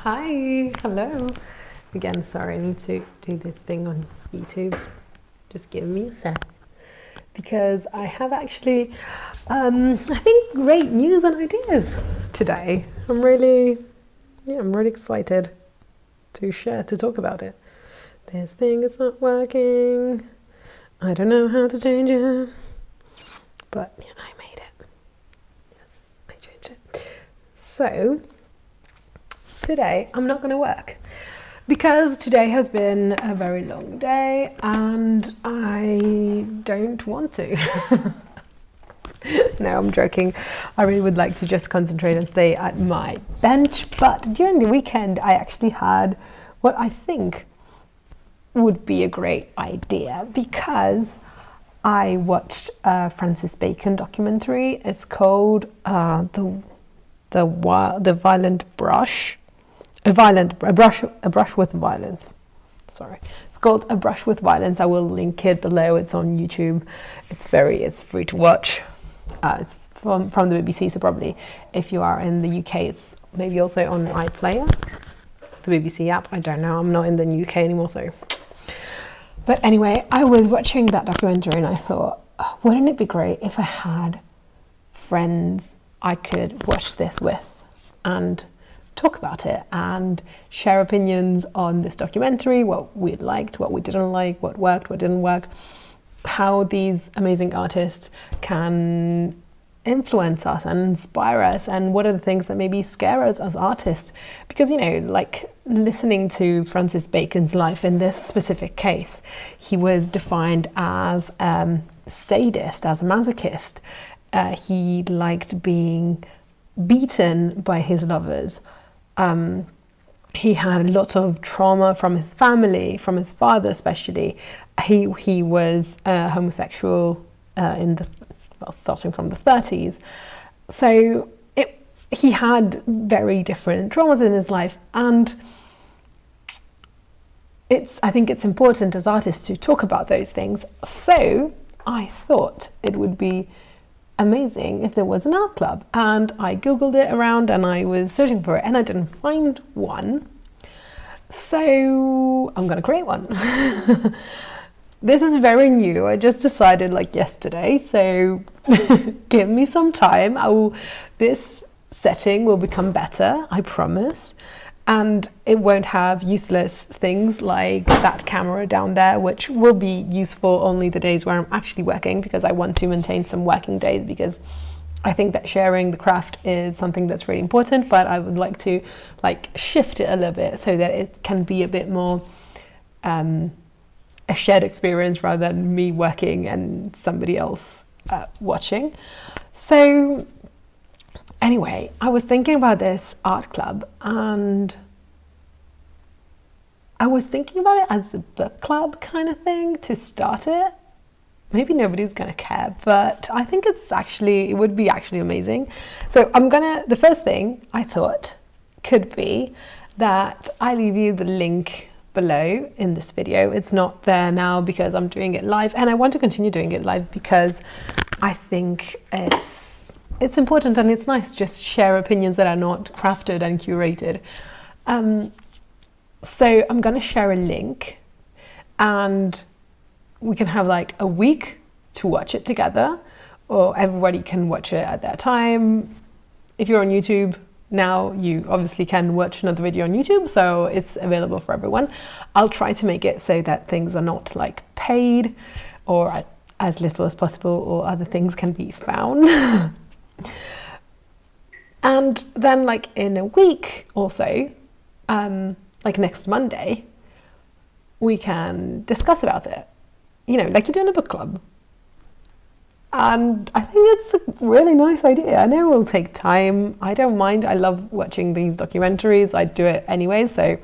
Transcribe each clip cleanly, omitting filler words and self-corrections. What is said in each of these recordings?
Hi, hello. Again, sorry, I need to do this thing on YouTube. Just give me a sec. Because I have actually, I think, great news and ideas today. I'm really excited to talk about it. This thing is not working. I don't know how to change it. But I made it. Yes, I changed it. So, today I'm not going to work because today has been a very long day and I don't want to. No, I'm joking. I really would like to just concentrate and stay at my bench, but during the weekend I actually had what I think would be a great idea because I watched a Francis Bacon documentary. It's called the Violent Brush. A brush with violence. Sorry, it's called A Brush with Violence. I will link it below. It's on YouTube. It's free to watch. It's from the BBC, so probably if you are in the UK, it's maybe also on iPlayer, the BBC app. I don't know. I'm not in the UK anymore, so. But anyway, I was watching that documentary and I thought, oh, wouldn't it be great if I had friends I could watch this with and talk about it and share opinions on this documentary, what we liked, what we didn't like, what worked, what didn't work, how these amazing artists can influence us and inspire us, and what are the things that maybe scare us as artists. Because, you know, like listening to Francis Bacon's life in this specific case, he was defined as sadist, as a masochist. He liked being beaten by his lovers. He had a lot of trauma from his family, from his father especially. He was homosexual starting from the 30s. So he had very different traumas in his life, and I think it's important as artists to talk about those things. So I thought it would be amazing if there was an art club, and I googled it around and I was searching for it and I didn't find one, so I'm gonna create one. This is very new. I just decided like yesterday, so give me some time. This setting will become better, I promise, and it won't have useless things like that camera down there, which will be useful only the days where I'm actually working, because I want to maintain some working days, because I think that sharing the craft is something that's really important, but I would like to shift it a little bit so that it can be a bit more a shared experience rather than me working and somebody else watching. So anyway, I was thinking about this art club, and I was thinking about it as a book club kind of thing to start it. Maybe nobody's gonna care, but I think it would be actually amazing. So the first thing I thought could be that I leave you the link below in this video. It's not there now because I'm doing it live, and I want to continue doing it live because I think it's important and it's nice to just share opinions that are not crafted and curated. So I'm going to share a link, and we can have like a week to watch it together, or everybody can watch it at their time. If you're on YouTube now, you obviously can watch another video on YouTube, so it's available for everyone. I'll try to make it so that things are not like paid, or as little as possible, or other things can be found. And then like in a week or so, like next Monday, we can discuss about it, you know, like you do in a book club. And I think it's a really nice idea. I know it will take time. I don't mind. I love watching these documentaries. I do it anyway, so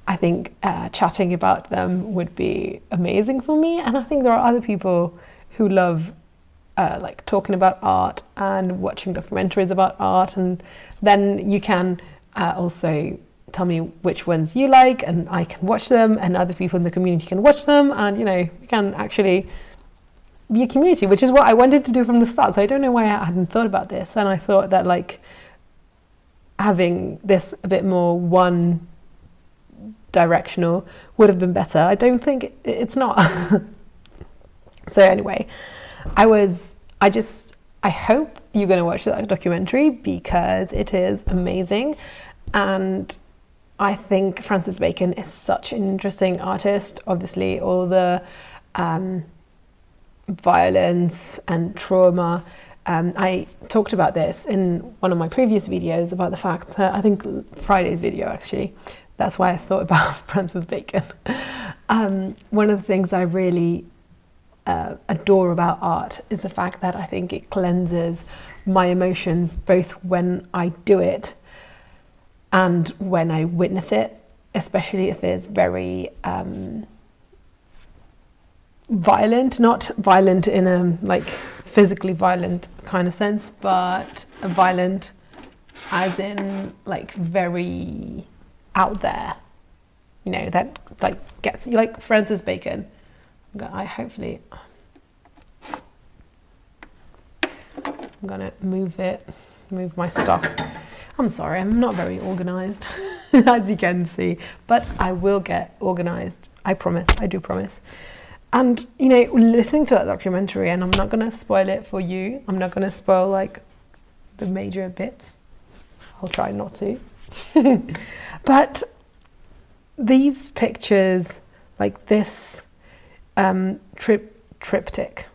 I think chatting about them would be amazing for me. And I think there are other people who love like talking about art and watching documentaries about art, and then you can also tell me which ones you like, and I can watch them, and other people in the community can watch them, and you know, we can actually be a community, which is what I wanted to do from the start. So I don't know why I hadn't thought about this, and I thought that like having this a bit more one directional would have been better. I don't think it's not. So anyway, I hope you're going to watch that documentary because it is amazing, and I think Francis Bacon is such an interesting artist. Obviously all the violence and trauma, I talked about this in one of my previous videos about the fact that, I think Friday's video actually, that's why I thought about Francis Bacon. One of the things I really adore about art is the fact that I think it cleanses my emotions both when I do it and when I witness it, especially if it's very violent, not violent in a like physically violent kind of sense, but a violent as in like very out there, you know, that like gets you, like Francis Bacon. I'm gonna move my stuff. I'm sorry, I'm not very organized as you can see, but I will get organized. I promise, I do promise. And you know, listening to that documentary, and I'm not gonna spoil it for you, I'm not gonna spoil like the major bits, I'll try not to. But these pictures, like this triptych,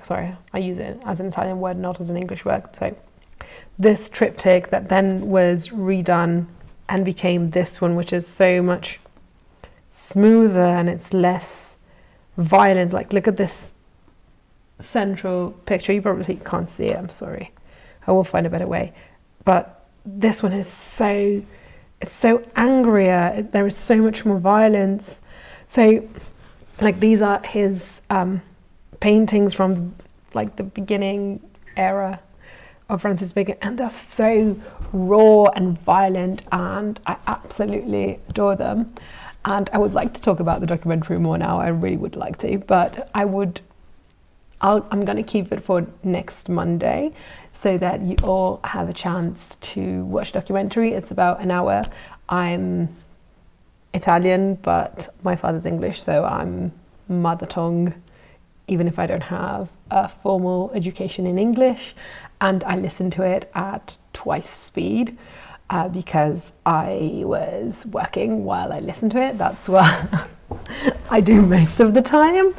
sorry, I use it as an Italian word, not as an English word. So this triptych that then was redone and became this one, which is so much smoother and it's less violent. Like, look at this central picture. You probably can't see it, I'm sorry. I will find a better way. But this one is so, it's so angrier. There is so much more violence. So like these are his paintings from like the beginning era of Francis Bacon, and they're so raw and violent, and I absolutely adore them. And I would like to talk about the documentary more now. I really would like to, but I'm going to keep it for next Monday so that you all have a chance to watch the documentary. It's about an hour. I'm Italian, but my father's English, so I'm mother tongue, even if I don't have a formal education in English. And I listen to it at twice speed because I was working while I listened to it. That's what I do most of the time.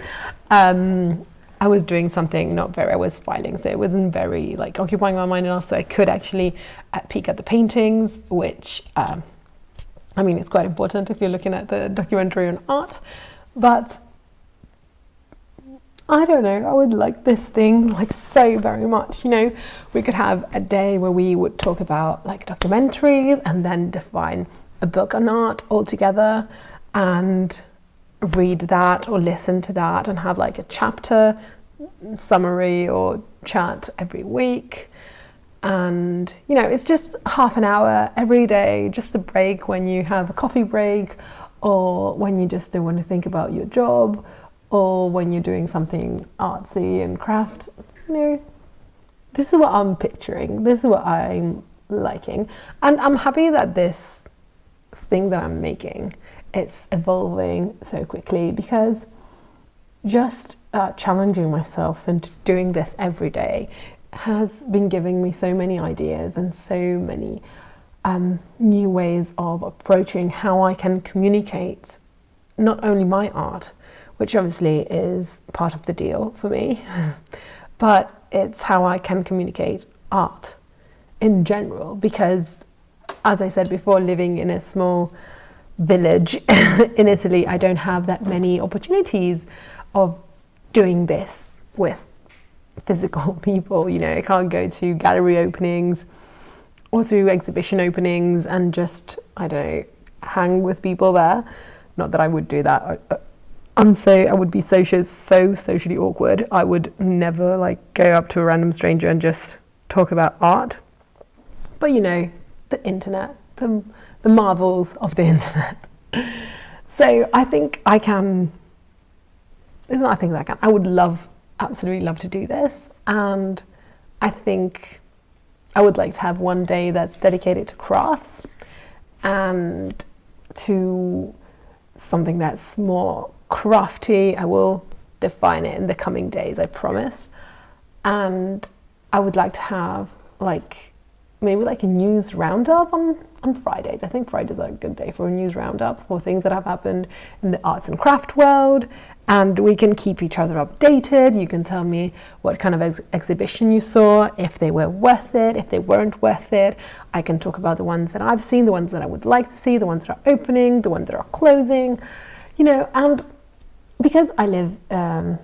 I was doing something I was filing, so it wasn't very like occupying my mind enough, so I could actually peek at the paintings, which I mean, it's quite important if you're looking at the documentary on art. But I don't know, I would like this thing like so very much. You know, we could have a day where we would talk about like documentaries and then define a book on art altogether and read that or listen to that and have like a chapter summary or chat every week. And you know, it's just half an hour every day, just a break when you have a coffee break, or when you just don't want to think about your job, or when you're doing something artsy and craft. You know, this is what I'm picturing, this is what I'm liking, and I'm happy that this thing that I'm making, it's evolving so quickly, because just challenging myself and doing this every day has been giving me so many ideas and so many new ways of approaching how I can communicate not only my art, which obviously is part of the deal for me, but it's how I can communicate art in general, because as I said before, living in a small village in Italy, I don't have that many opportunities of doing this with physical people. You know, I can't go to gallery openings or to exhibition openings and just, I don't know, hang with people there. Not that I would do that. I would be so socially awkward. I would never like go up to a random stranger and just talk about art. But you know, the internet, the marvels of the internet. So I think I can, there's not things I can, I would absolutely love to do this. And I think I would like to have one day that's dedicated to crafts and to something that's more crafty. I will define it in the coming days, I promise. And I would like to have maybe a news roundup on Fridays. I think Fridays are a good day for a news roundup for things that have happened in the arts and craft world, and we can keep each other updated. You can tell me what kind of exhibition you saw, if they were worth it, if they weren't worth it. I can talk about the ones that I've seen, the ones that I would like to see, the ones that are opening, the ones that are closing, and because I live in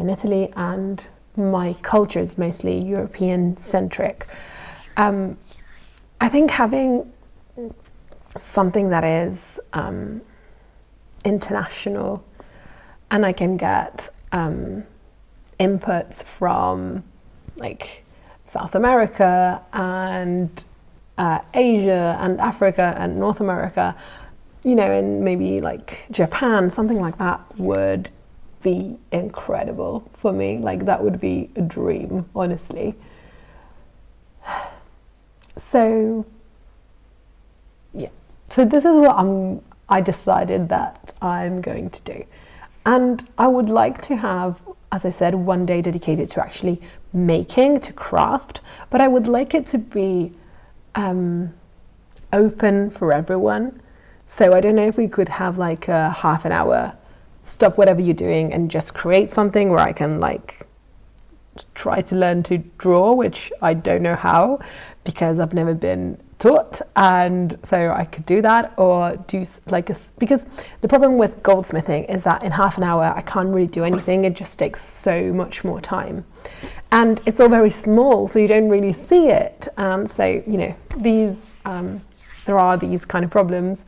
Italy, and my culture is mostly European centric. I think having something that is international, and I can get inputs from South America and Asia and Africa and North America, and maybe Japan, something like that would be incredible for me. That would be a dream, honestly. So this is what I decided that I'm going to do. And I would like to have, as I said, one day dedicated to actually making, to craft, but I would like it to be open for everyone. So I don't know if we could have a half an hour, stop whatever you're doing and just create something where I can try to learn to draw, which I don't know how because I've never been taught, and so I could do that, or do because the problem with goldsmithing is that in half an hour I can't really do anything. It just takes so much more time, and it's all very small, so you don't really see it, and so these there are these kind of problems.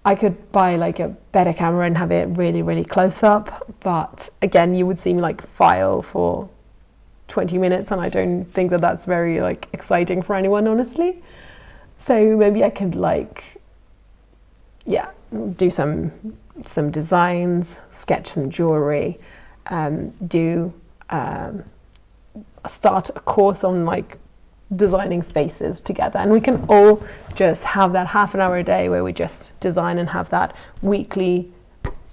I could buy a better camera and have it really, really close up, but again, you would see me file for 20 minutes, and I don't think that that's very exciting for anyone, honestly. So maybe I could do some designs, sketch some jewelry, start a course on designing faces together, and we can all just have that half an hour a day where we just design and have that weekly.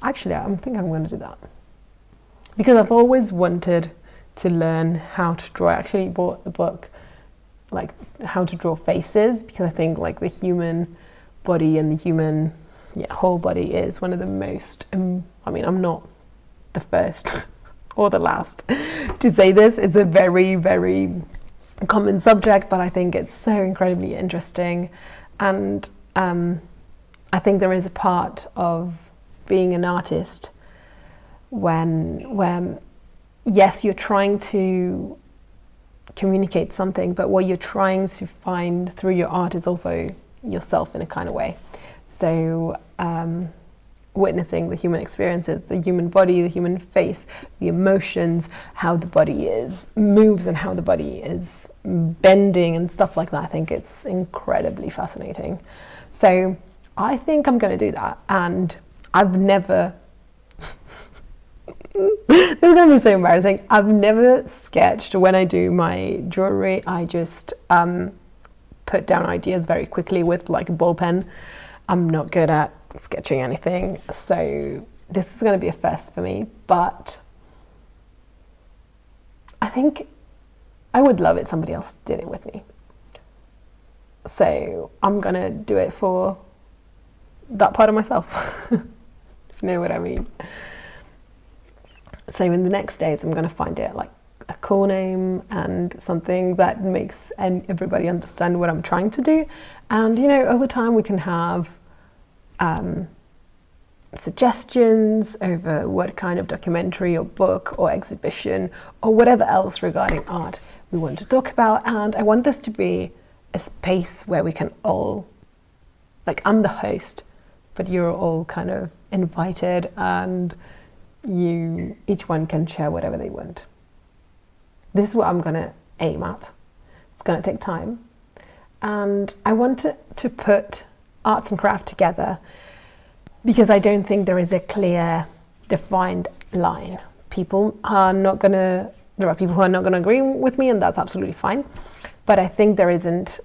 Actually, I think I'm going to do that because I've always wanted to learn how to draw. I actually bought the book how to draw faces because I think the human body and the human whole body is one of the most I'm not the first or the last to say this. It's a very, very common subject, but I think it's so incredibly interesting, and I think there is a part of being an artist when yes, you're trying to communicate something, but what you're trying to find through your art is also yourself in a kind of way. So witnessing the human experiences, the human body, the human face, the emotions, how the body moves and how the body is bending and stuff like that. I think it's incredibly fascinating. So I think I'm going to do that. And I've never, this is going to be so embarrassing, I've never sketched. When I do my jewelry, I just put down ideas very quickly with a ball pen. I'm not good at sketching anything, so this is going to be a first for me, but I think I would love it somebody else did it with me. So I'm going to do it for that part of myself, if you know what I mean. So in the next days, I'm going to find it a cool name and something that makes everybody understand what I'm trying to do. And, over time we can have suggestions over what kind of documentary or book or exhibition or whatever else regarding art we want to talk about. And I want this to be a space where we can all, I'm the host, but you're all kind of invited, and each one can share whatever they want. This is what I'm going to aim at. It's going to take time, and I want to put arts and craft together because I don't think there is a clear defined line. There are people who are not going to agree with me, and that's absolutely fine. But I think there isn't,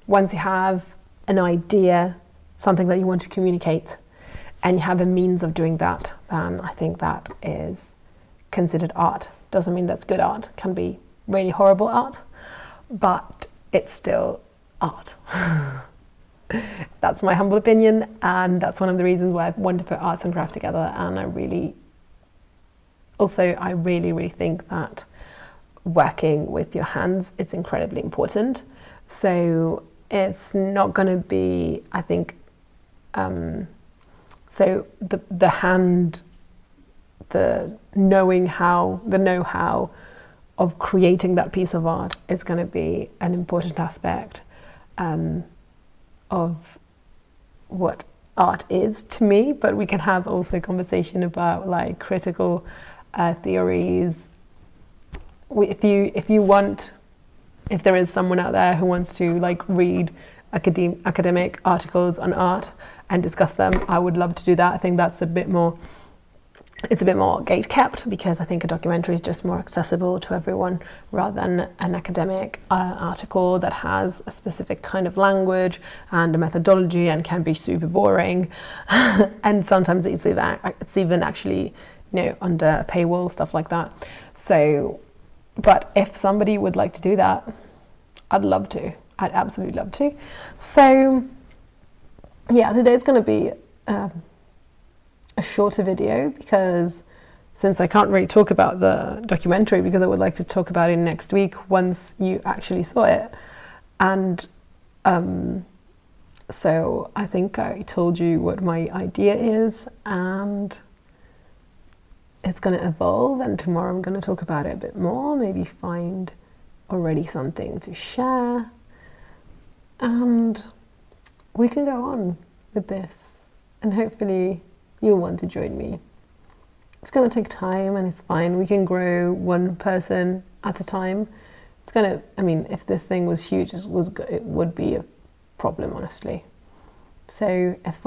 once you have an idea, something that you want to communicate, and you have a means of doing that, then I think that is considered art. Doesn't mean that's good art. It can be really horrible art, but it's still art. That's my humble opinion, and that's one of the reasons why I want to put arts and craft together. And I really think that working with your hands, it's incredibly important. So it's not going to be, I think, so the know-how of creating that piece of art is going to be an important aspect of what art is to me. But we can have also a conversation about like critical theories. If there is someone out there who wants to like read academic articles on art and discuss them, I would love to do that. I think that's a bit more gate kept, because I think a documentary is just more accessible to everyone rather than an academic article that has a specific kind of language and a methodology and can be super boring. And sometimes it's even actually, under a paywall, stuff like that. So, but if somebody would like to do that, I'd love to. I'd absolutely love to. So yeah, today's going to be a shorter video, because since I can't really talk about the documentary, because I would like to talk about it next week once you actually saw it. And so I think I told you what my idea is, and it's going to evolve, and tomorrow I'm going to talk about it a bit more, maybe find already something to share, and we can go on with this, and hopefully you'll want to join me. It's going to take time, and it's fine. We can grow one person at a time. It's going to, if this thing was huge, it would be a problem, honestly. So if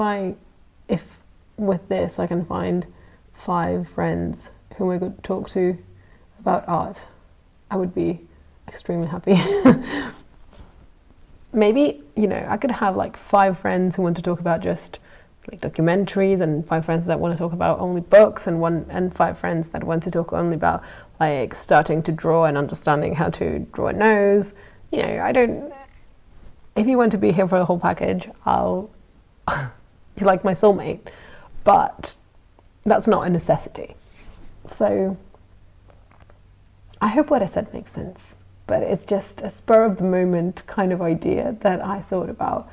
with this I can find 5 friends whom I could talk to about art, I would be extremely happy. Maybe, I could have like 5 friends who want to talk about just like documentaries, and 5 friends that want to talk about only books, and 5 friends that want to talk only about like starting to draw and understanding how to draw a nose. If you want to be here for the whole package, you're like my soulmate, but that's not a necessity. So I hope what I said makes sense, but it's just a spur of the moment kind of idea that I thought about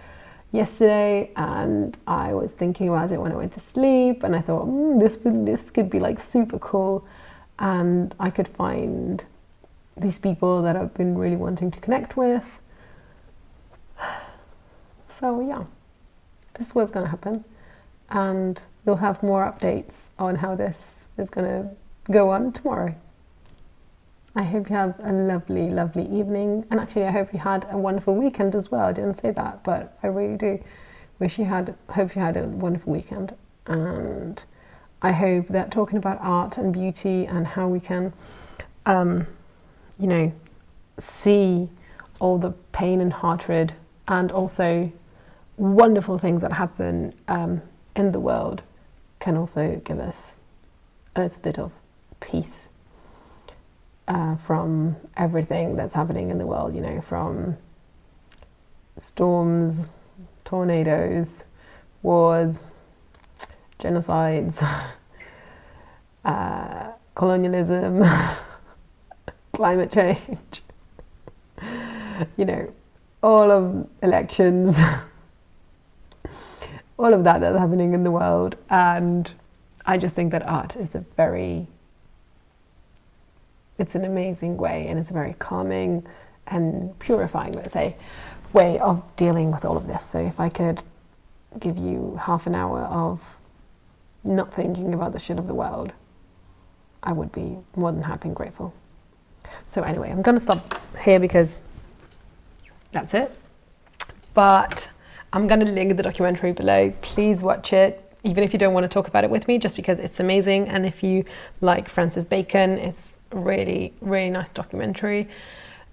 yesterday, and I was thinking about it when I went to sleep, and I thought this could be like super cool, and I could find these people that I've been really wanting to connect with. So yeah, this was going to happen, and you'll have more updates on how this is going to go on tomorrow. I hope you have a lovely, lovely evening, and actually I hope you had a wonderful weekend as well. I didn't say that, but I really do hope you had a wonderful weekend, and I hope that talking about art and beauty and how we can see all the pain and hatred and also wonderful things that happen in the world can also give us a little bit of peace from everything that's happening in the world, from storms, tornadoes, wars, genocides, colonialism, climate change, all of elections, all of that's happening in the world. And I just think that art is it's an amazing way, and it's a very calming and purifying, let's say, way of dealing with all of this. So if I could give you half an hour of not thinking about the shit of the world, I would be more than happy and grateful. So anyway, I'm going to stop here because that's it. But I'm going to link the documentary below. Please watch it, even if you don't want to talk about it with me, just because it's amazing. And if you like Francis Bacon, it's a really, really nice documentary.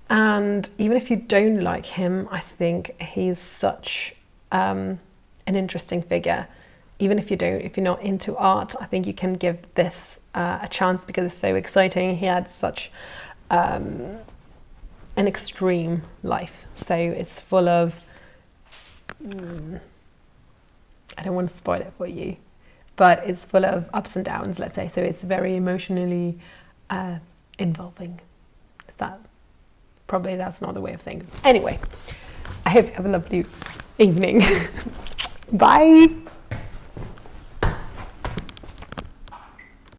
And even if you don't like him, I think he's such an interesting figure. Even if you're not into art, I think you can give this a chance because it's so exciting. He had such an extreme life, so it's full of I don't want to spoil it for you, but it's full of ups and downs, let's say. So it's very emotionally involving. That's not the way of saying it. Anyway, I hope you have a lovely evening. Bye.